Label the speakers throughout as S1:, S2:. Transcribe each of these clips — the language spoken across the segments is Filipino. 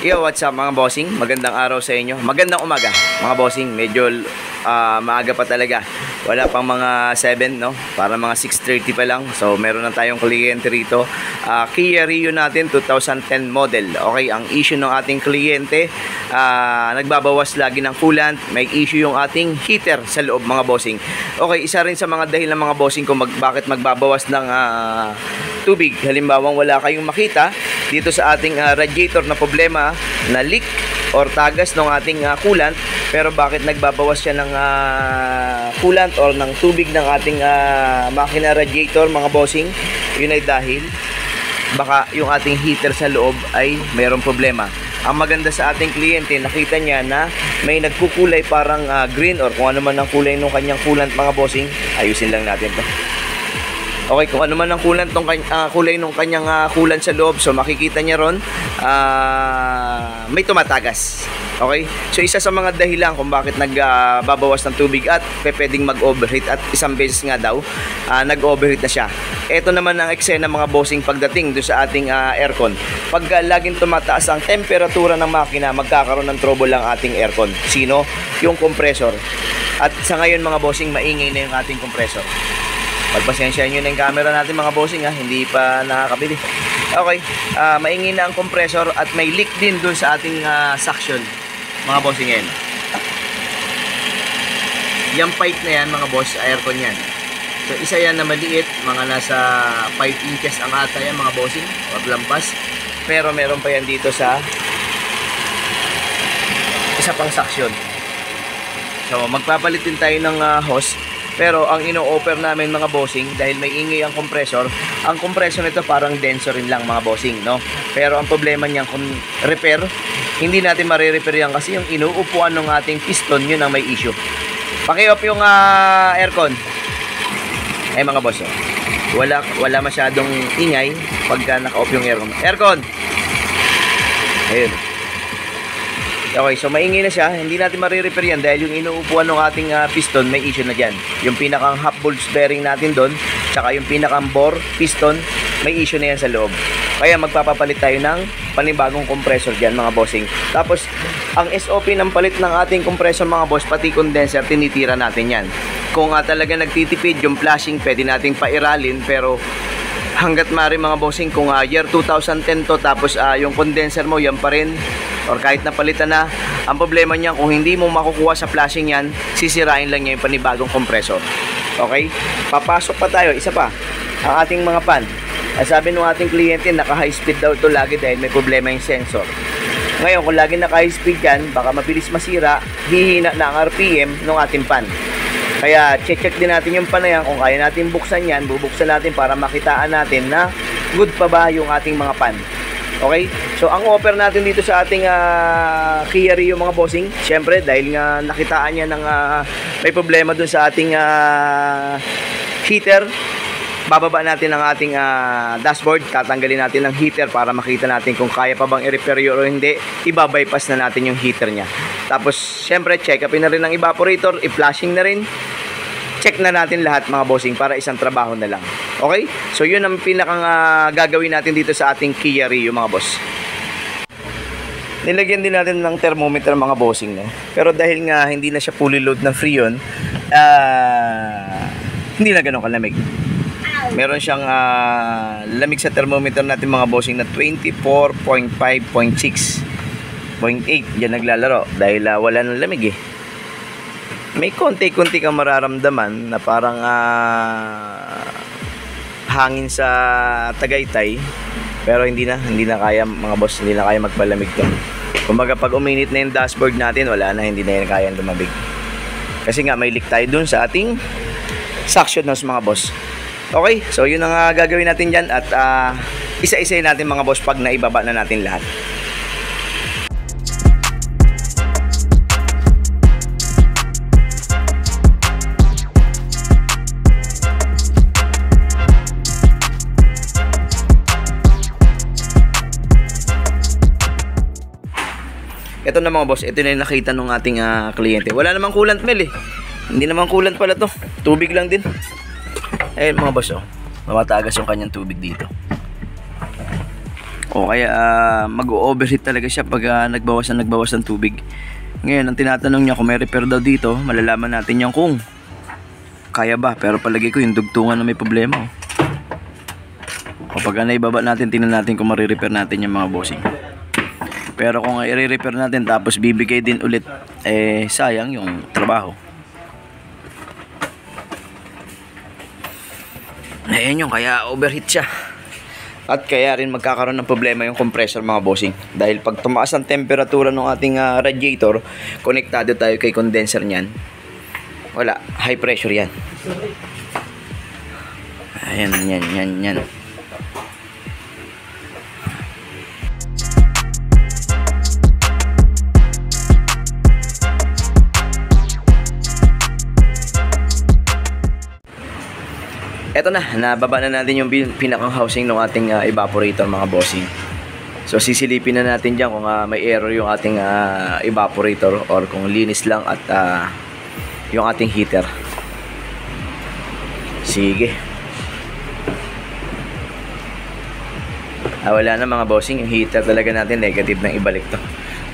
S1: Yo, what's up mga bossing? Magandang araw sa inyo. Magandang umaga mga bossing. Medyo maaga pa talaga. Wala pang mga 7, no? Para mga 6:30 pa lang. So, meron na tayong kliyente rito. Kia Rio natin, 2010 model. Okay, ang issue ng ating kliyente, nagbabawas lagi ng coolant. May issue yung ating heater sa loob mga bossing. Okay, isa rin sa mga dahilan mga bossing kung bakit magbabawas ng tubig. Halimbawa, wala kayong makita dito sa ating radiator na problema na leak or tagas ng ating coolant, pero bakit nagbabawas siya ng coolant or ng tubig ng ating makina radiator mga bossing? Yun ay dahil baka yung ating heater sa loob ay mayroong problema. Ang maganda sa ating kliyente, nakita niya na may nagkukulay parang green or kung ano man ang kulay ng kanyang coolant mga bossing. Ayusin lang natin to. Okay, kung ano man ang kulay ng kanyang coolant sa loob, so makikita niya ron may tumatagas. Okay? So isa sa mga dahilan kung bakit nagbabawas ng tubig at pwedeng mag-overheat, at isang beses nga daw nag-overheat na siya. Ito naman ang eksena mga bossing pagdating doon sa ating aircon. Pag laging tumataas ang temperatura ng makina, magkakaroon ng trouble ang ating aircon. Sino? Yung compressor. At sa ngayon mga bossing, maingay na yung ating compressor. Pagpasensya nyo na yung camera natin mga bossing, hindi pa nakakabili. Okay, maingay na ang compressor at may leak din dun sa ating suction mga bossing ngayon. Yung pipe na yan mga boss, aircon yan. So isa yan na maliit, mga nasa 5 inches ang ata yan mga bossing, or lampas. Pero meron pa yan dito sa isa pang suction. So magpapalit din tayo ng hose. Pero ang ino-offer namin mga bossing, dahil may ingay ang compressor nito parang denso rin lang mga bossing, no? Pero ang problema niyan kung repair, hindi natin mare-repair yan kasi yung inuupuan ng ating piston, yun ang may issue. Paki-off yung aircon. Mga boss, wala masyadong ingay pagka naka-off yung aircon. Aircon! Ayun. Okay, so maingay na siya, hindi natin mare-repair yan dahil yung inuupuan ng ating piston may issue na dyan. Yung pinakang half bulge bearing natin doon, tsaka yung pinakang bore piston, may issue na yan sa loob. Kaya magpapapalit tayo ng panibagong compressor dyan mga bossing. Tapos, ang SOP ng palit ng ating compressor mga boss, pati condenser, tinitira natin yan. Kung talaga nagtitipid yung flashing, pwede nating pairalin, pero hanggat maaari mga bossing, kung year 2010 to, tapos yung condenser mo yan pa rin, or kahit napalitan na, ang problema niya kung hindi mo makukuha sa flashing yan, sisirain lang niya yung panibagong compressor. Okay? Papasok pa tayo, isa pa, ang ating mga pan. Sabi ng ating kliyente, naka high speed daw ito lagi dahil may problema yung sensor. Ngayon, kung lagi naka high speed yan, baka mabilis masira, hihina na ang RPM ng ating pan. Kaya check din natin yung pan na yan. Kung kaya natin buksan yan, bubuksan natin para makitaan natin na good pa ba yung ating mga pan. Okay? So, ang offer natin dito sa ating Kia Rio mga bossing, syempre, dahil nga nakitaan niya ng may problema dun sa ating heater, bababa natin ang ating dashboard, tatanggalin natin ang heater para makita natin kung kaya pa bang i-repair o hindi, ibabypass na natin yung heater niya. Tapos, syempre, check upin na rin ang evaporator, i-flashing na rin, check na natin lahat mga bossing para isang trabaho na lang. Okay? So yun ang pinakang gagawin natin dito sa ating Kia Rio mga boss. Nilagyan din natin ng thermometer mga bossing, no? Pero dahil nga hindi na siya fully load ng Freon, hindi na ganun kalamig. Meron siyang lamig sa thermometer natin mga bossing na 24.5.6.8. Yan naglalaro dahil wala ng lamig May konti-konti kang mararamdaman na parang hangin sa Tagaytay, pero hindi na kaya mga boss, hindi na kaya magpalamig to. Kumbaga pag uminit na yung dashboard natin, wala na, hindi na yan kaya lumabig. Kasi nga may leak tayo dun sa ating suction hose mga boss. Okay, so yun ang gagawin natin dyan at isa-isayin natin mga boss pag naibaba na natin lahat. Ito na mga boss, ito na yung nakita ng ating kliyente. Wala namang coolant mel Hindi namang coolant pala to. Tubig lang din. Mga boss, mamatagas yung kanyang tubig dito. O kaya mag-overheat talaga siya pag nagbawas ng tubig. Ngayon, ang tinatanong niya kung may repair daw dito, malalaman natin yan kung kaya ba. Pero palagi ko yung dugtungan na may problema. Kapag naibaba natin, tingnan natin kung marirepair natin yung mga bossing. Pero kung i-repair natin tapos bibigay din ulit, sayang yung trabaho. Ayan yung kaya overheat siya. At kaya rin magkakaroon ng problema yung compressor mga bossing. Dahil pag tumaas ang temperatura ng ating radiator, konektado tayo kay condenser niyan. Wala, high pressure yan. Ayan, yan. Eto na, nababa na natin yung pinakang housing ng ating evaporator mga bossing. So sisilipin na natin dyan kung may error yung ating evaporator or kung linis lang at yung ating heater. Sige. Wala na mga bossing, yung heater talaga natin negative nang ibalik to.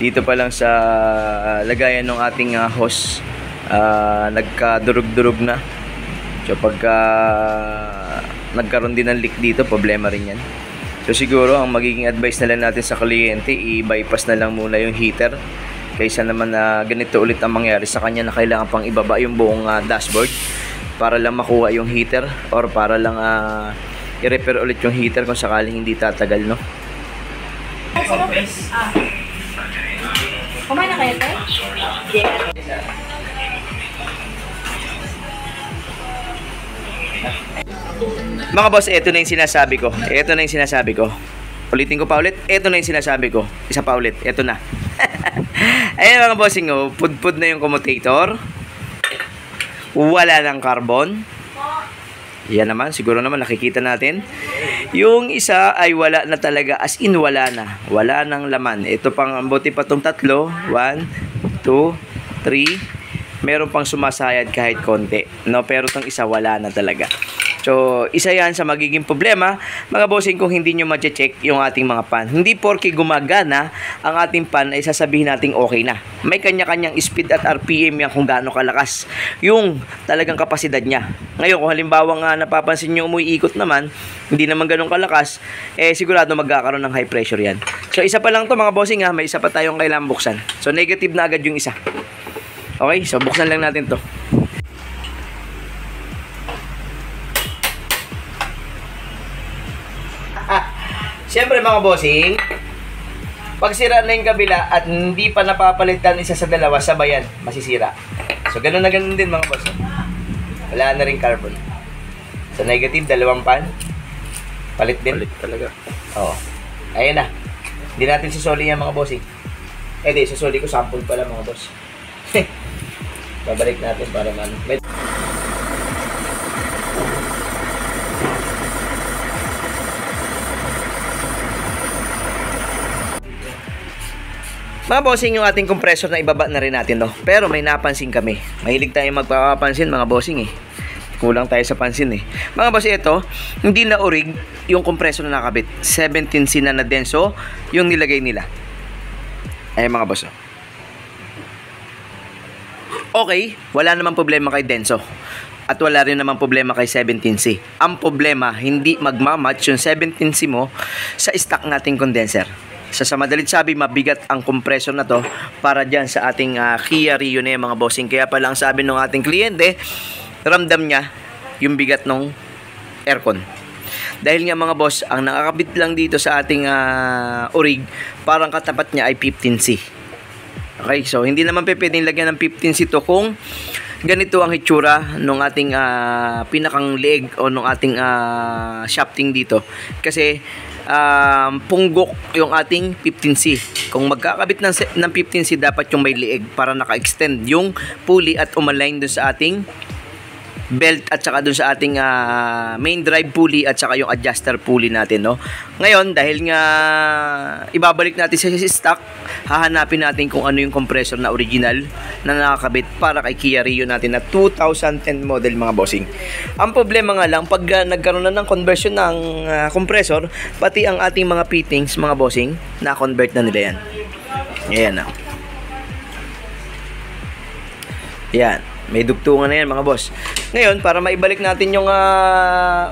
S1: Dito pa lang sa lagayan ng ating hose, nagkadurog-durog na. So pagka nagkaroon din ng leak dito, problema rin yan. So siguro ang magiging advice na lang natin sa kliyente, i-bypass na lang muna yung heater kaysa naman na ganito ulit ang mangyari sa kanya na kailangan pang ibaba yung buong dashboard para lang makuha yung heater or para lang i-repair ulit yung heater kung sakaling hindi tatagal, no?
S2: Kumain na kayo, Tay?
S1: Mga boss, ito na yung sinasabi ko. Ulitin ko pa ulit. Ito na yung sinasabi ko. Isa pa ulit. Ito na. Ayan mga bossing, pudpud na yung commutator. Wala ng carbon. Yan naman, siguro naman nakikita natin. Yung isa ay wala na talaga, as in wala na. Wala ng laman. Ito pang, buti pa itong tatlo. 1, 2, 3. Meron pang sumasayad kahit konti. No? Pero itong isa wala na talaga. So, isa yan sa magiging problema, mga bossing, kung hindi nyo ma-check yung ating mga pan. Hindi porke gumagana ang ating pan ay sasabihin natin okay na. May kanya-kanyang speed at RPM yan kung gaano kalakas yung talagang kapasidad niya. Ngayon, kung halimbawa nga napapansin nyo umuikot naman, hindi naman ganun kalakas, sigurado magkakaroon ng high pressure yan. So, isa pa lang to mga bossing may isa pa tayong kailangan buksan. So, negative na agad yung isa. Okay, so buksan lang natin to. Siyempre mga bossing, pag sira na yung kabila at hindi pa napapalitan isa sa dalawa, sabayan, masisira. So ganun na ganun din mga bossing. Wala na rin carbon. So negative, dalawang pan. Palit din. Palit talaga. Oo. Ayan na. Hindi natin susuli yan mga bossing. Di, susuli ko sample pala mga boss. Babalik natin para man. Mga bossing, yung ating compressor na ibaba na rin natin, no? Pero may napansin kami. Mahilig tayong magpapansin mga bossing Kulang tayo sa pansin Mga bossing, ito, hindi na orig yung compressor na nakabit. 17C na denso yung nilagay nila. Ay mga boss. Okay, wala namang problema kay denso. At wala rin namang problema kay 17C. Ang problema, hindi magmamatch yung 17C mo sa stock nating condenser. Sa madalit sabi, mabigat ang compressor na to para dyan sa ating Kia Rio na mga bossing. Kaya pala ang sabi ng ating kliyente, ramdam niya yung bigat ng aircon. Dahil nga mga boss, ang nakakabit lang dito sa ating orig, parang katapat niya ay 15C. Okay, so hindi naman pwedeng lagyan ng 15C to kung ganito ang hitsura ng ating pinakang leeg o ng ating shafting dito. Kasi punggok yung ating 15C. Kung magkakabit ng 15C, dapat yung may leeg para naka-extend yung pulley at umalign dun sa ating belt at saka dun sa ating main drive pulley at saka yung adjuster pulley natin, no. Ngayon, dahil nga ibabalik natin sa stock, hahanapin natin kung ano yung compressor na original na nakakabit para kay Kia Rio natin na 2010 model, mga bossing. Ang problema nga lang, pag nagkaroon na ng conversion ng compressor, pati ang ating mga fittings, mga bossing, na-convert na nila yan. Ayan na. Yan. May dugtungan na yan, mga boss. Ngayon, para maibalik natin yung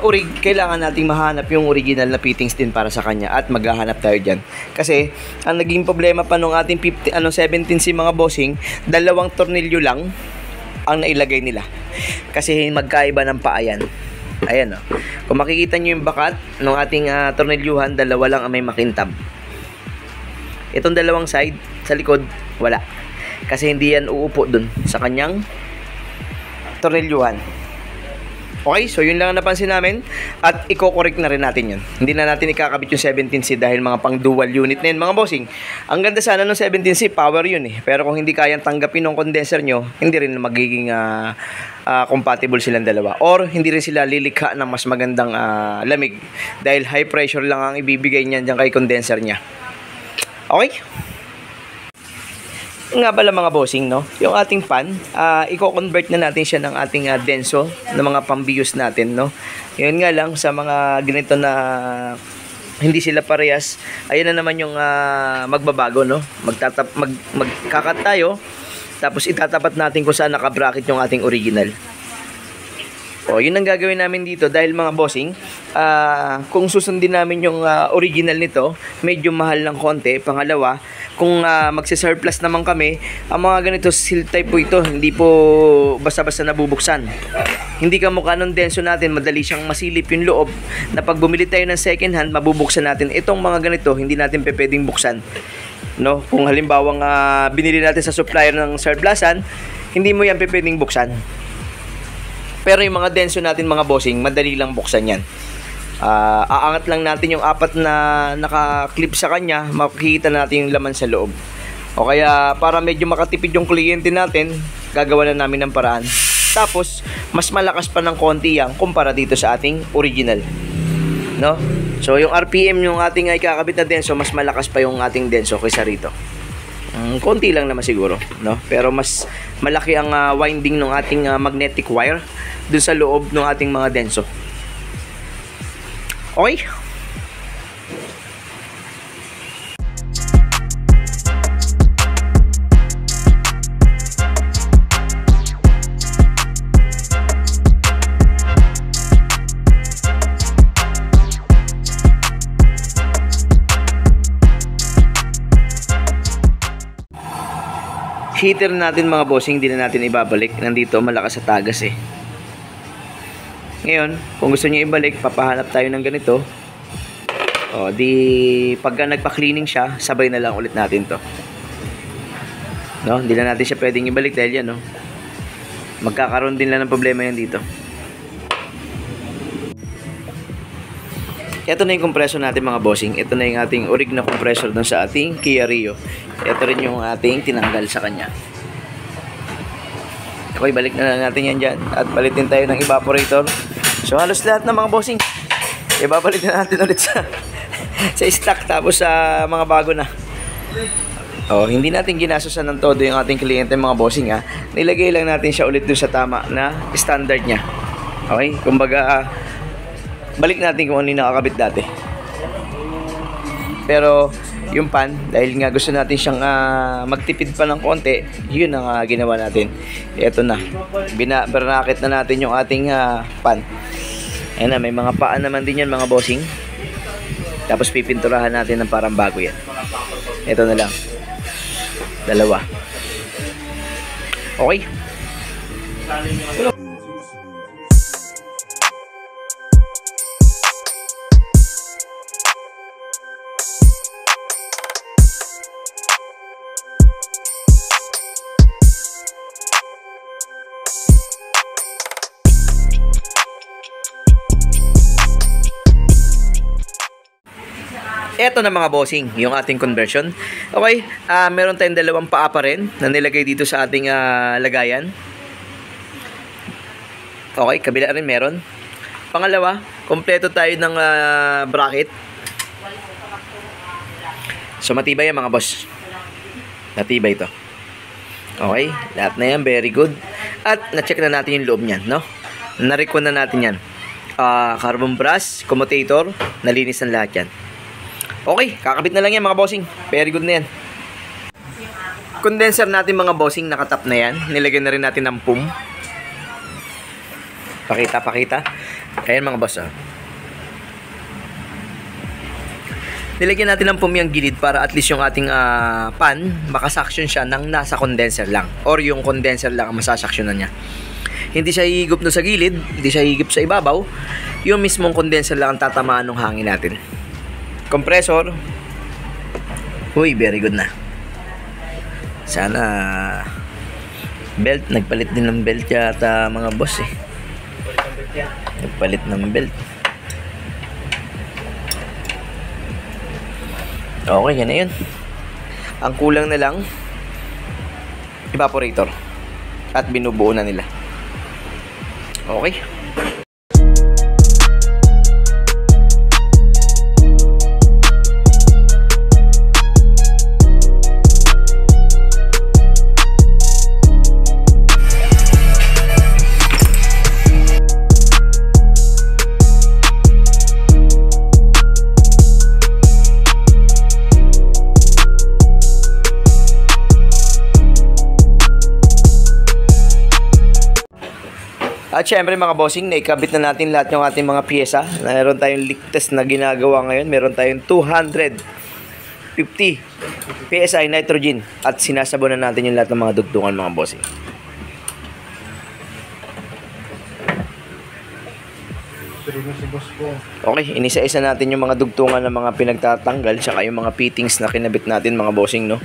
S1: urig, kailangan nating mahanap yung original na fittings din para sa kanya at maghahanap tayo dyan. Kasi, ang naging problema pa nung ating 17C, mga bossing, 2 tornilyo lang ang nailagay nila. Kasi magkaiba ng paa yan. Ayan, o. Kung makikita nyo yung bakat ng ating tornilyuhan, 2 lang ang may makintab. Itong 2 side, sa likod, wala. Kasi hindi yan uupo dun sa kanyang tornilyuhan. Okay, so yun lang ang napansin namin at i-correct na rin natin yun. Hindi na natin ikakabit yung 17C dahil mga pang dual unit na yun, mga bossing. Ang ganda sana ng 17C, power yun eh. Pero kung hindi kayang tanggapin ng condenser nyo, hindi rin magiging compatible silang dalawa. Or hindi rin sila lilikha ng mas magandang lamig dahil high pressure lang ang ibibigay niyan dyan kay condenser nya. Okay? Nga pala, mga bossing, no? Yung ating fan, i-convert na natin siya ng ating denso na mga pambius natin, no? Yun nga lang, sa mga ganito na hindi sila parehas, ayun na naman yung magbabago, no? Magkakat tayo, tapos itatapat natin kung saan nakabracket yung ating original. O, yun ang gagawin namin dito dahil, mga bossing, kung susundin namin yung original nito, medyo mahal ng konti. Pangalawa, kung magsisurplus naman kami, ang mga ganito seal type po ito, hindi po basta-basta nabubuksan. Hindi ka mukha ng denso natin, madali siyang masilip yung loob na pag bumili tayo ng second hand, mabubuksan natin. Itong mga ganito, hindi natin pwedeng buksan. No? Kung halimbawang binili natin sa supplier ng surplusan, hindi mo yan pwedeng buksan. Pero yung mga denso natin, mga bossing, madali lang buksan yan. Aangat lang natin yung 4 na naka-clip sa kanya, makikita natin yung laman sa loob. O kaya para medyo makatipid yung kliyente natin, gagawa na namin ng paraan. Tapos, mas malakas pa ng konti yan kumpara dito sa ating original. No? So, yung RPM yung ating ikakabit na denso, mas malakas pa yung ating denso kaysa rito. Konti lang naman siguro, no? Pero mas malaki ang winding ng ating magnetic wire dun sa loob ng ating mga denso. Okay? Heater natin, mga bossing, hindi na natin ibabalik. Nandito, malakas sa tagas eh. Ngayon, kung gusto niyo ibalik, papahanap tayo ng ganito. O, di pagka nagpa-cleaning siya, sabay na lang ulit natin to. No, hindi na natin siya pwedeng ibalik dahil yan, no. Magkakaroon din lang ng problema yan dito. Ito na yung compressor natin, mga bossing. Ito na yung ating orig na compressor dun sa ating Kia Rio. Ito rin yung ating tinanggal sa kanya. Okay, balik na lang natin yan dyan. At balitin tayo ng evaporator. So, halos lahat na, mga bossing, ibabalik na natin ulit sa stock. Tapos sa mga bago na. Oh, hindi natin ginasusan ng todo yung ating kliyente, mga bossing, ha. Nilagay lang natin siya ulit dun sa tama na standard niya. Okay? Kumbaga, balik natin kung ano yung nakakabit dati. Pero yung pan, dahil nga gusto natin siyang magtipid pa ng konti, yun ang ginawa natin. Ito na, binabracket na natin yung ating pan. Ayan na, may mga paan naman din yan, mga bossing. Tapos pipinturahan natin ng parang bago yan. Ito na lang, 2. Okay. Eto na, mga bossing, yung ating conversion. Okay, meron tayong 2 paa pa rin na nilagay dito sa ating lagayan. Okay, kabila rin meron. Pangalawa, kompleto tayo ng bracket. So matibay yan mga boss. Matibay ito. Okay, lahat na yan, very good. At na-check na natin yung loob niyan, no? Na-recon na natin yan. Carbon brass, commutator, nalinis ng lahat yan. Okay, kakabit na lang yan mga bossing. Very good na yan. Condenser natin mga bossing, nakatap na yan. Nilagyan na rin natin ng pum. Pakita. Ayan mga boss, Nilagyan natin ng pum yung gilid para at least yung ating pan, makasaksyon siya ng nasa condenser lang. Or yung condenser lang ang masasaksyonan niya. Hindi siya hihigop no sa gilid, hindi siya hihigop sa ibabaw. Yung mismong condenser lang ang tatamaan ng hangin natin. Compressor. Uy, very good na. Sana belt, nagpalit din ng belt yata mga boss Nagpalit ng belt. Okay, yan na yun. Ang kulang na lang evaporator. At binubuo na nila. Okay. At syempre mga bossing, naikabit na natin lahat ng ating mga pyesa. Meron tayong leak test na ginagawa ngayon. Meron tayong 250 PSI nitrogen. At sinasabunan natin yung lahat ng mga dugtungan mga bossing. Okay, inisa-isa natin yung mga dugtungan ng mga pinagtatanggal. Tsaka yung mga fittings na kinabit natin mga bossing, no?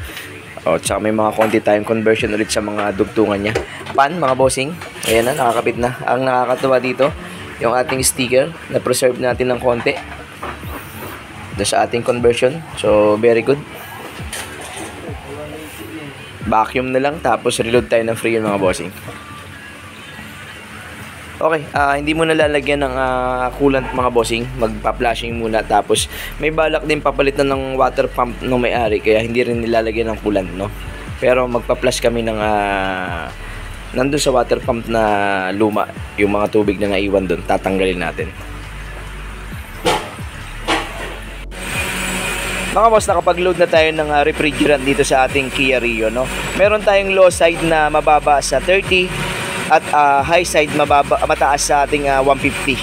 S1: O, tsaka may mga konti tayong conversion ulit sa mga dugtungan niya. Pan, mga bossing. Ayan na, nakakabit na. Ang nakakatuwa dito, yung ating sticker na preserve natin ng konti doon sa ating conversion. So, very good. Vacuum na lang, tapos reload tayo ng free mga bossing. Okay, hindi mo nalalagyan ng coolant mga bossing. Magpa-flashing muna, tapos may balak din papalitan ng water pump ng may-ari, kaya hindi rin nilalagyan ng coolant, no? Pero magpa-flash kami ng nandun sa water pump na luma, yung mga tubig na naiwan doon, tatanggalin natin. Mga boss, nakapag-load na tayo ng refrigerant dito sa ating Kia Rio, no? Meron tayong low side na mababa sa 30 at high side mataas sa ating 150.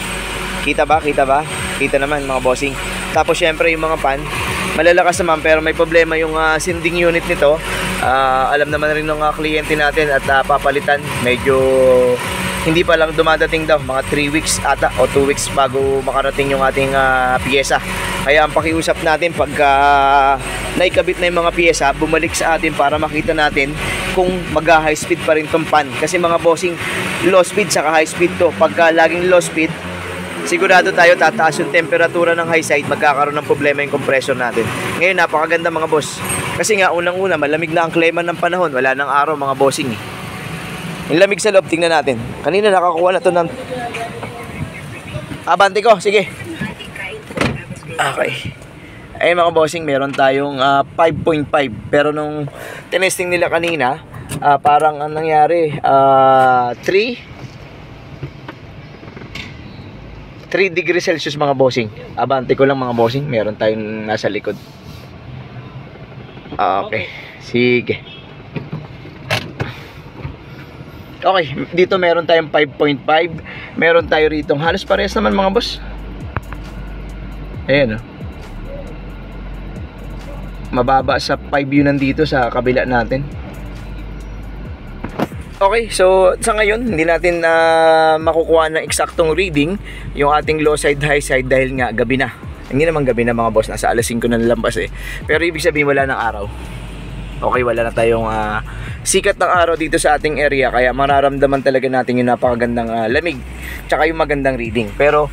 S1: Kita ba? Kita naman mga bossing. Tapos syempre yung mga pan, malalakas naman, pero may problema yung sending unit nito. Alam naman rin ng kliyente natin at papalitan. Medyo hindi pa lang dumadating daw, mga 3 weeks ata o 2 weeks bago makarating yung ating piyesa. Kaya ang pakiusap natin, pagka naikabit na yung mga piyesa, bumalik sa atin para makita natin kung mag-high speed pa rin tong pan. Kasi mga bossing, low speed saka high speed to. Pagka laging low speed, sigurado tayo tataas yung temperatura ng high side, magkakaroon ng problema yung compressor natin. Ngayon, napakaganda mga boss. Kasi nga, unang-una, malamig na ang klima ng panahon. Wala nang araw mga bossing. Yung lamig sa loob, tingnan natin. Kanina nakakuha na to ng abante ko, sige. Okay. Ayun mga bossing, meron tayong 5.5. Pero nung tinesting nila kanina, parang ang nangyari, 3 degrees Celsius mga bossing. Abante ko lang mga bossing, meron tayong nasa likod. Okay, sige. Okay, dito meron tayong 5.5. Meron tayo rito halos parehas naman mga boss. Ayan, mababa sa 5 yun nandito sa kabila natin. Okay, so sa ngayon hindi natin makukuha ng eksaktong reading yung ating low side, high side dahil nga gabi na. Hindi naman gabi na mga boss, nasa alas 5 na lampas Pero ibig sabihin wala ng araw. Okay, wala na tayong sikat ng araw dito sa ating area, kaya mararamdaman talaga natin yung napakagandang lamig tsaka yung magandang reading. Pero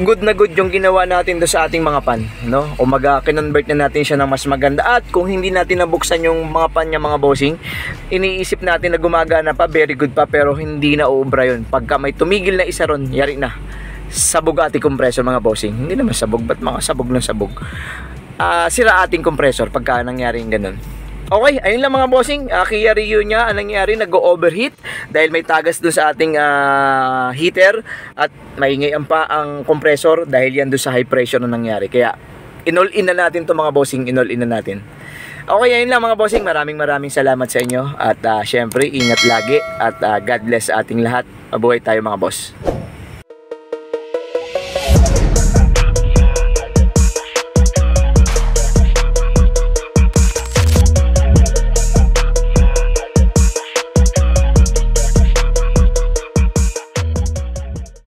S1: good na good yung ginawa natin do sa ating mga pan, no? O kinonvert na natin siya ng mas maganda. At kung hindi natin nabuksan yung mga pan niya, mga bossing, iniisip natin na gumagana pa, very good pa, pero hindi na uubra yun. Pagka may tumigil na isa ron, yari na. Sabog ating compressor, mga bossing. Hindi naman sabog, ba't mga sabog ng sabog? Sira ating compressor pagka nangyari yung ganun. Okay, ayun lang mga bossing. Kia Rio niya, anong nangyari? Nag-overheat dahil may tagas doon sa ating heater at maingay pa ang compressor dahil yan doon sa high pressure na nangyari. Kaya in-all-in na natin to mga bossing, in-all-in na natin. Okay, ayun lang mga bossing. Maraming salamat sa inyo at syempre ingat lagi at God bless sa ating lahat. Mabuhay tayo mga boss.